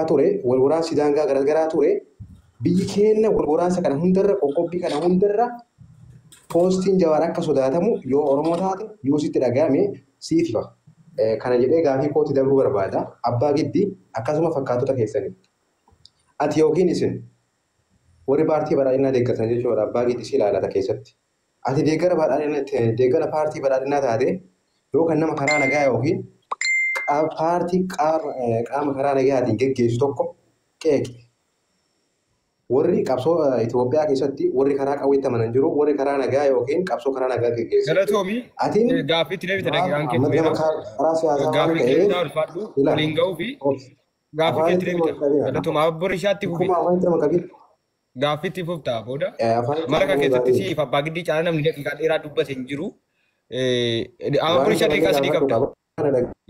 ture wal waraansi daangaa garaagaraa ture biyyi keenya wal waraansa kana hundarra qoqqobbii kana hundarra poostiin Jawaar akka sodaatamu yoo Oromoo taate yoo sitti dhagahame siififa. Kana jedhee gaafii kooti dabruu barbaada. Abbaa Giddii akkasuma fakkaatota keessanii. Ati yookiin isin warri paartii badhaadhinaa deeggartan jechuudha Abbaa Giddii si ilaalata keessatti. Ati deeggara paartii badhaadhinaa taate yookaan nama karaa nagaa yookiin paartii qaama karaa nagaatiin geggeessu tokko qeeqi. Warri qabsoo Itoophiyaa keessatti warri karaa qawweetti amanan jiru warri karaa nagaa yookiin qabsoo karaa nagaa geggeessu. Galatoomi gaaffii itti deebite dhagaan keessa gaaffii keessa ulfaadhu waliin ga'uu fi gaaffii itti deebite galatooma abboon ishaatti fufi gaaffii itti fuftaa booda marga keessatti siif Abbaa Giddii caalaa namni daqiiqaa dheeraa dubbate hin jiru. Abboon ishaa daqiiqaa sadii qabda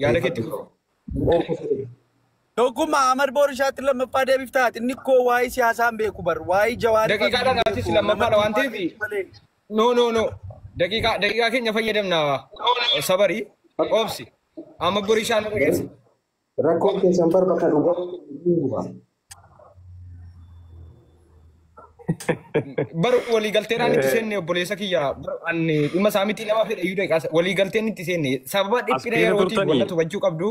yaada keetti fufi. Dokuma Amar Borishaatti lammaffaa deebiftaati inni koo waa'ee siyaasaan beeku bar waa'ee Jawaar daqiiqaadhaan artis lammaffaadha waan ta'eef no daqiiqaa keenya fayyadamnaa sabarii obsi Amar Borishaan dhageesse rakkoon keessan bakka dhugaa baru waliigalteedhaan itti seenne obboleessa kiyya ani dhimma isaa miti nama fedha iyyuu daqiiqaa waliigalteen itti seenne sababa dhiphina yerootiin wanta hubachuu qabdu.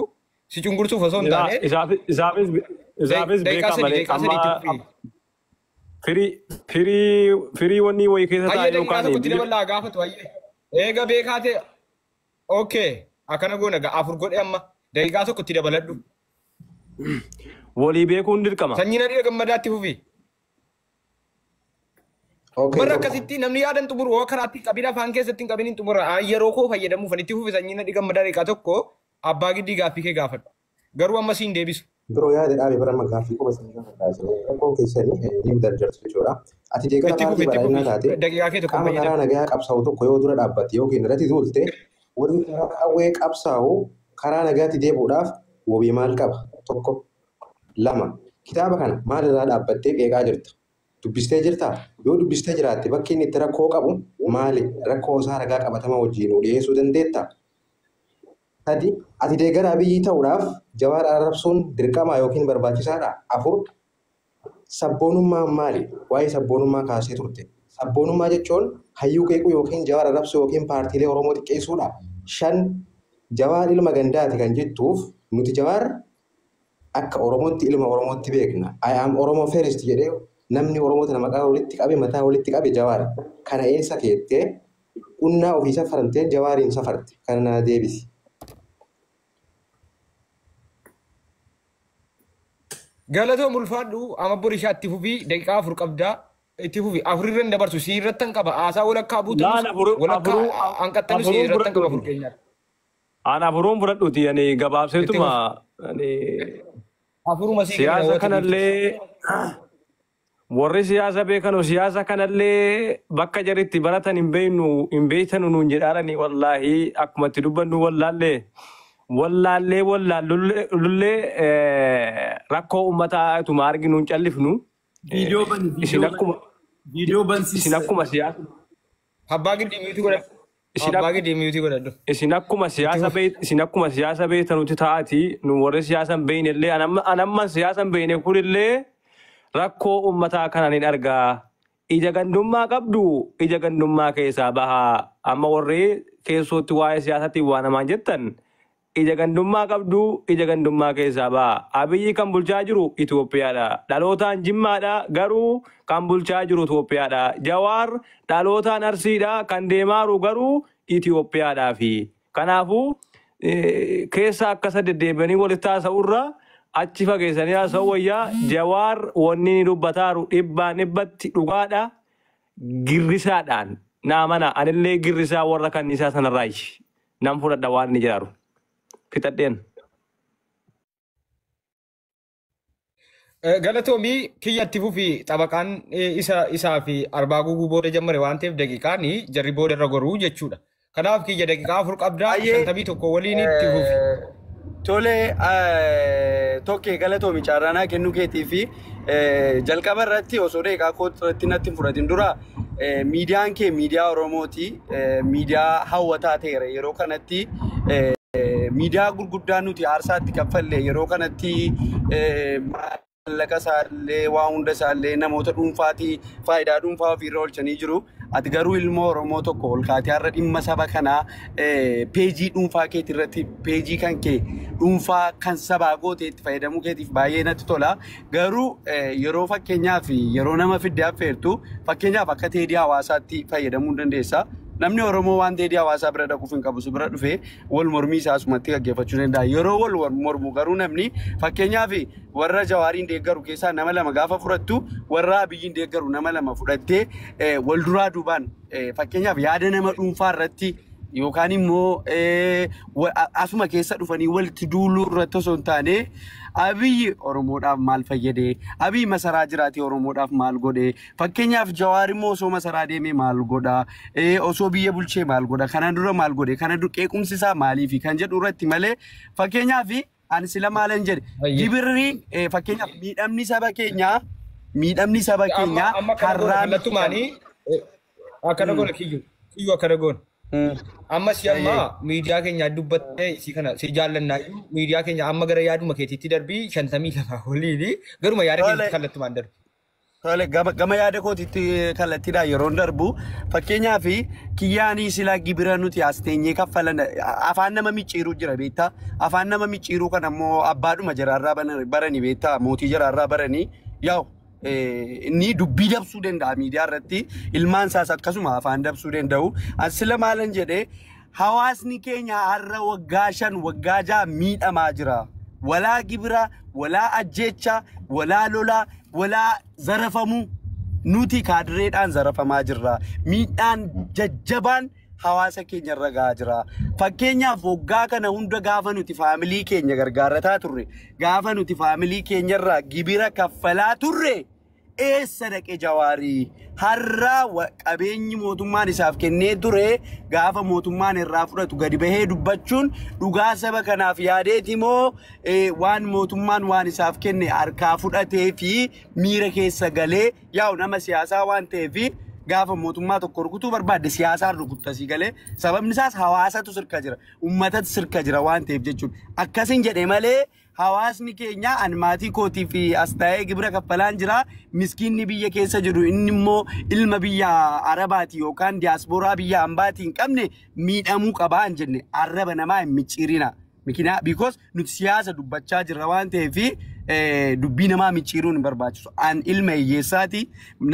Si cungursuuf osoo hin taane isaafis beekama amma firii wanni wayii keessa taa'e yookaan itti dabalaa gaafatu wayyee eega beekaa ta'e okay akkana goona afur godhe amma daqiiqaa tokko itti dabaladhu walii beekuun dirqama sanyii nadhii gammadaatti fufi barra akkasitti namni yaadan xumuru waa karaatti qabina afaan keessatti hin qabin hin xumura yeroo koo fayyadamuuf itti fufi sanyii nadhii gammadaa daqiiqaa tokko Abbaa Giddii gaaffii kee gaafadhu. Garuu amma siin deebisu. Biroo yaada dhaabee bara amma gaaffii kuma isin gaafadhaa. Rakkoon keessanii ni darjartu jechuudha. Ati deeggara paartii badhaadhinaa taate qaama karaa nagaa qabsaa'u tokko yoo dura dhaabbatte yookiin irratti tuulte warri karaa qawwee qabsaa'u karaa nagaatti deebi'uudhaaf wabii maal qaba? Tokko. Lama. Kitaaba kana maal irraa dhaabbattee qeeqaa jirta? Dubbistee jirtaa? Yoo dubbistee jiraatte bakki inni itti rakkoo qabu maali? Rakkoo isaa ragaa qabatama wajjin dhiyeessuu dandeettaa? Tadi ati deeggara Abiyyi ta'uudhaaf Jawaar arrabsuun dirqama yookiin barbaachisaadha. Afur sabboonummaa maali? Waa'ee sabboonummaa kaasee turte. Sabboonummaa jechuun hayyuu qeequu yookiin Jawaar arrabsuu yookiin paartiilee Oromoo xiqqeessuudha. 5 Jawaar ilma gandaati kan jettuuf nuti Jawaar akka Oromootti ilma Oromootti beekna. I am Oromo first jedhee namni Oromoo tana maqaa walitti qabe mataa walitti qabe Jawaar. Kana eessa keettee qunnaa ofii safartee Jawaariin safarte. Kana deebisi. Galatoo mulfaadhu Amar Borishaa itti fufi daqiiqaa afur qabdaa itti fufi afurirran dabarsu si irrattan qaba haasaa walakkaa buutan walakkaa hanqattanu si irrattan qaba afur keenyaatti. Ana afuruun fudhadhuuti ani gabaabseetuma afuruma siyaasa kanallee warri siyaasa beekanu siyaasa kanallee bakka jaritti baratan hin beeytanu nuun jedhaarani wallaahi akkuma itti dubbannu wallaallee rakkoo uummataa ituma arginu hin callifnu. Viidiyoo bansiisa. Isin akkuma siyaasa. Abbaa Giddii miyuutii godhadhu. Abbaa Giddii miyuutii godhadhu. Isin akkuma siyaasa beektanutti taa'ati nu warri siyaasa hin beeknellee anamman siyaasa hin beekne kunillee rakkoo uummataa kanaan hin argaa. Ija gandummaa qabdu ija gandummaa keessaa bahaa amma warri keessootti waa'ee siyaasatti waan namaan jettan. Ija gandummaa qabdu ija gandummaa keessaa ba'a. Abiyyi kan bulchaa jiru Itoophiyaadha. Dhalootaan Jimmaadha garuu kan bulchaa jiru Itoophiyaadha. Jawaar dhalootaan Arsiidha kan deemaa jiru garuu Itoophiyaadhaa fi kanaafuu keessa akkasa deddeebi'anii walitti haasa'urra achi fageessanii haasa'u wayyaa Jawaar wanni ni dubbataaru dhibbaan dhibbatti dhugaadha girrisaadhaan naamana anillee girrisaa warra kanniisaa sanarraayi nam fudhadha waan ni jiraaru. Fitadheen. Galatoomii kiyyatti fufi xabaqaan isaa fi arbaa guguu booda jammare waan ta'eef daqiiqaan jarri booda irra goruu jechuudha. Kanaaf kiyya daqiiqaa afur qabdaa 51 waliin itti fufi. Tole tokkee galatoomi caarraanaa kennuu keetii fi jalqaba irratti osoo daqiiqaa kootirratti natti hin fudhatin dura miidiyaan kee miidiyaa Oromooti miidiyaa hawwataa ta'eera yeroo kanatti miidiyaa gurguddaa nuti aarsaatti kaffalle yeroo kanatti maallaqa isaallee waa hunda isaallee namoota dhuunfaatii faayidaa dhuunfaa ofiirra oolchanii jiru. Ati garuu ilmoo Oromoo tokko ol kaatee har'a dhimma saba kanaa peejii dhuunfaa keetii irratti peejii kan kee dhuunfaa kan sabaa gootee itti fayyadamuu keetiif baay'ee natti tola. Garuu yeroo fakkeenyaaf yeroo nama fiddee affeertu fakkeenyaaf akka teedii hawaasaatti fayyadamuu dandeessa. Namni Oromoo waan teedii hawaasaa bira dhaquuf hin qabu bira dhufee wal mormii isaa asumatti gaggeeffachuu danda'a. Yeroo wal mormu garuu namni fakkeenyaaf warra Jawaariin deeggaru keessaa nama lama gaafa fudhattu warra Abiyyiin deeggaru nama lama fudhattee wal duraa duubaan fakkeenyaaf yaada nama dhuunfaa irratti yookaan immoo asuma keessa dhufanii walitti duuluu irratti osoo hin taane Abiyyi Oromoodhaaf maal fayyadee Abiyyi masaraa jiraatee Oromoodhaaf maal godhee fakkeenyaaf Jawaar immoo osoo masaraa deemee maal godhaa osoo biyya bulchee maal godha kanaan dura maal godhee kana qeequmsi isaa maaliifi kan jedhu irratti malee fakkeenyaaf ani sila maalan jedhe gibirri fakkeenyaaf miidhamni saba keenyaa karraan tumaanii akkana goona kiyyuu akkana goona. Amma si amma miidiyaa keenya dubbattee si kana si jaallannaa miidiyaa keenya amma gara yaaduma keetiitti darbii 52 oliini garuma yaada keenya kallattumaan darbu. Tole gama yaada kootiitti kallattiidha yeroo darbu fakkeenyaaf kiyyaanii silaa gibira nuti as teenyee kaffalan afaan nama micciiruu jira beektaa afaan nama micciiruu kan ammoo abbaadhuma jaraarraa baranii beektaa mootii jaraarraa baranii yaa'u. Inni dubbii dabsuu danda'a miidiyaa irratti ilmaan isaas akkasuma afaan dabsuu danda'u. Asila maalan jedhee hawaasni keenya har'a waggaa 5 waggaa 6 miidhamaa jira. Walaa gibira, walaa ajjeecha, walaa lolaa, walaa zarafamuu nuti kaadireedhaan zarafamaa jirra. Miidhaan jajjabaan hawaasa keenya irra gahaa jira. Fakkeenyaaf waggaa kana hunda gaafa nuti faamilii keenya gargaarataa turre, gaafa nuti faamilii keenya irraa gibira kaffalaa turre. Eessa dhaqee Jawaarii har'a qabeenyi mootummaan isaaf kennee ture gaafa mootummaan irraa fudhatu gadi bahee dubbachuun dhugaa saba kanaaf yaadeeti moo waan mootummaan waan isaaf kenne harkaa fudhatee fi miira keessa galee yaa'u nama siyaasaa waan ta'eef gaafa mootummaa tokko rukutuu barbaadde siyaasaan rukuttasii galee sababni isaas hawaasatu sirka jira uummatatu sirka jira waan ta'eef jechuudha. Akkasiin jedhee malee hawaasni keenya anmaatii kootii fi astaa'ee gibira kaffalaan jira miskiinni biyya keessa jiru inni immoo ilma biyya Arabaati yookaan diiyaasporaa biyya hambaatii hin qabne miidhamuu qabaa hin jenne arraba namaa hin micciirina mikina because nuti siyaasa dubbachaa jirra waan ta'eef dubbii namaa micciiruun hin barbaachisu. An ilma hiyyeessaati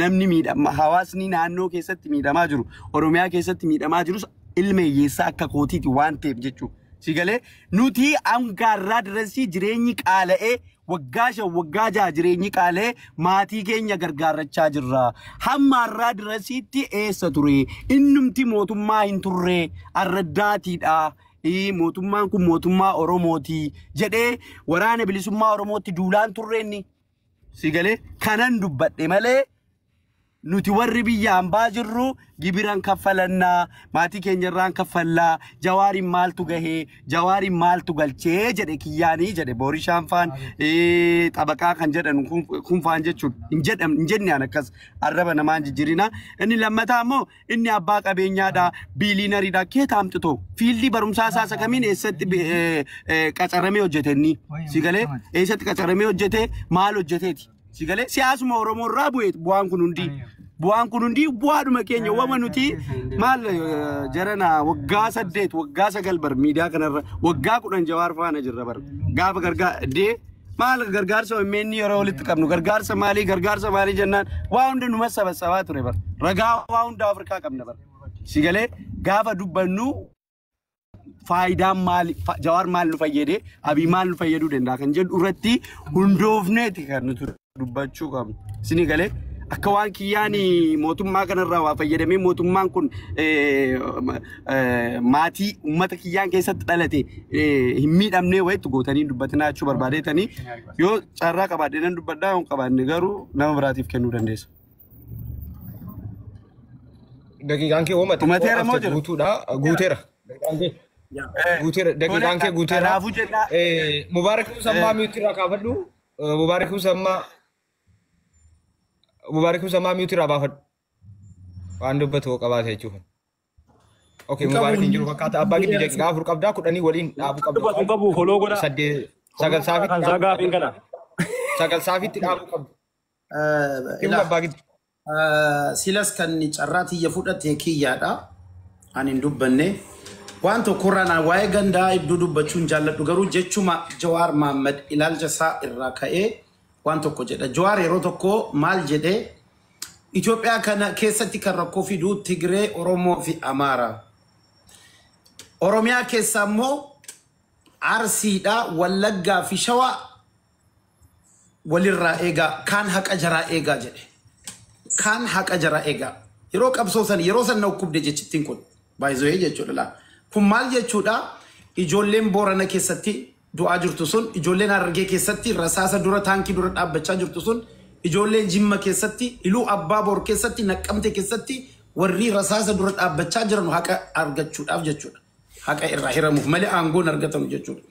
namni miidhama hawaasni naannoo keessatti miidhamaa jiru Oromiyaa keessatti miidhamaa jirus ilma hiyyeessaa akka kootiiti waan ta'eef jechuudha. Sigalee nuti angaarraa dirasii jireenyi qaala'ee waggaa 5 waggaa 6 jireenyi qaala'ee maatii keenya gargaarachaa jirra. Hammaarraa dirasiitti eessa ture innumti mootummaa hin turre arraddaatiidha. Mootummaan kun mootummaa Oromooti jedhee waraana bilisummaa Oromootti duulaan turreenni. Sigalee kanan dubbadhe malee nuti warri biyya hambaa jirru gibiran kaffalannaa maatii keenya irraan kaffallaa Jawaariin maaltu gahee Jawaariin maaltu galchee jedhe kiyyaanii jedhe Boorishaan faan xabaqaa kan jedhan kun faan jechuun hin jenne an akkas arraba namaan jijjiirina. Inni lammataa immoo inni abbaa qabeenyaadha biiliinariidha keetaamtito fiildii barumsaa isaa kamiin eessatti qacaramee hojjetenni sigalee eessatti qacaramee hojjete maal hojjeteeti. Sigalee siyaasuma Oromoo irraa bu'aan kun hundi bu'aadhuma keenya wama nuti maal jarana waggaa 8 waggaa 9 bar miidiyaa kanarra waggaa 10 Jawaar faana jirra bar gaafa gargaaree maal gargaarsa OMN yeroo walitti qabnu gargaarsa maalii jennaan waa hunda numa sabasabaa ture bar ragaa waa hunda Afrikaa qabna bar sigalee gaafa dubbannu faayidaan maali Jawaar maal nu fayyade Abii maal nu fayyaduu danda'a kan jedhu irratti hundoofneeti kan nuti dubbachuu qabnu. Sini galee akka waan kiyyaani mootummaa kanarraa waa fayyadamee mootummaan kun maatii uummata kiyyaan keessatti dhalate hin miidhamnee wayitti gootanii dubbatinaa jechuu barbaadeetanii yoo carraa qabaadde nan dubbadhaa yoo qabaanne garuu nama biraatiif kennuu dandeessa. Daqiiqaan kee uumate Tumateera moo jira? Guuteera. Daqiiqaan kee guuteera. Mubaarak Sammaa miitirraa kaafadhu. Mubaarak Sammaa miitirraa baafadhu. Waan dubbatu qabaate jechuudha. Okay, Mubarak injiru fakkaata abbaa giddi daqiiqaa 4 qabdaa 10 waliin dhaabuu qabdu. Qabu holoo godha. Sagal saafitti Kan sagaafin kana. sagal saafitti dhaabuu qabdu. Ilaa abbaa giddi. Silas kan carraati ya fudhatee kiyyaadha. Ani hin dubbanne. Waan tokkorraa na waa'ee gandaa iddoo dubbachuun jaalladhu garuu jechuma Jawaar Mohaammed ilaalcha isaa irraa ka'ee waan tokko jedha. Jawaar yeroo tokko maal jedhee Itoophiyaa kana keessatti kan rakkoo fiduu Tigree, Oromoo fi Amaara. Oromiyaa keessa immoo Arsiidha, Wallaggaa fi Shawaa walirraa eegaa kaan haqa jaraa eegaa jedhe. Kaan haqa jaraa eegaa. Yeroo qabsoo san yeroo san na ukkubde jechittiin kun baay'ee jechuudha laa. Kun maal jechuudha ijoolleen Boorana keessatti du'aa jirtu sun ijoolleen Harargee keessatti rasaasa dura taankii dura dhaabbachaa jirtu sun ijoolleen Jimma keessatti Iluu Abbaa Boor keessatti Naqqamte keessatti warri rasaasa dura dhaabbachaa jiran haqa argachuudhaaf jechuudha. Haqa irraa hiramuuf malee aangoon argatamu jechuudha.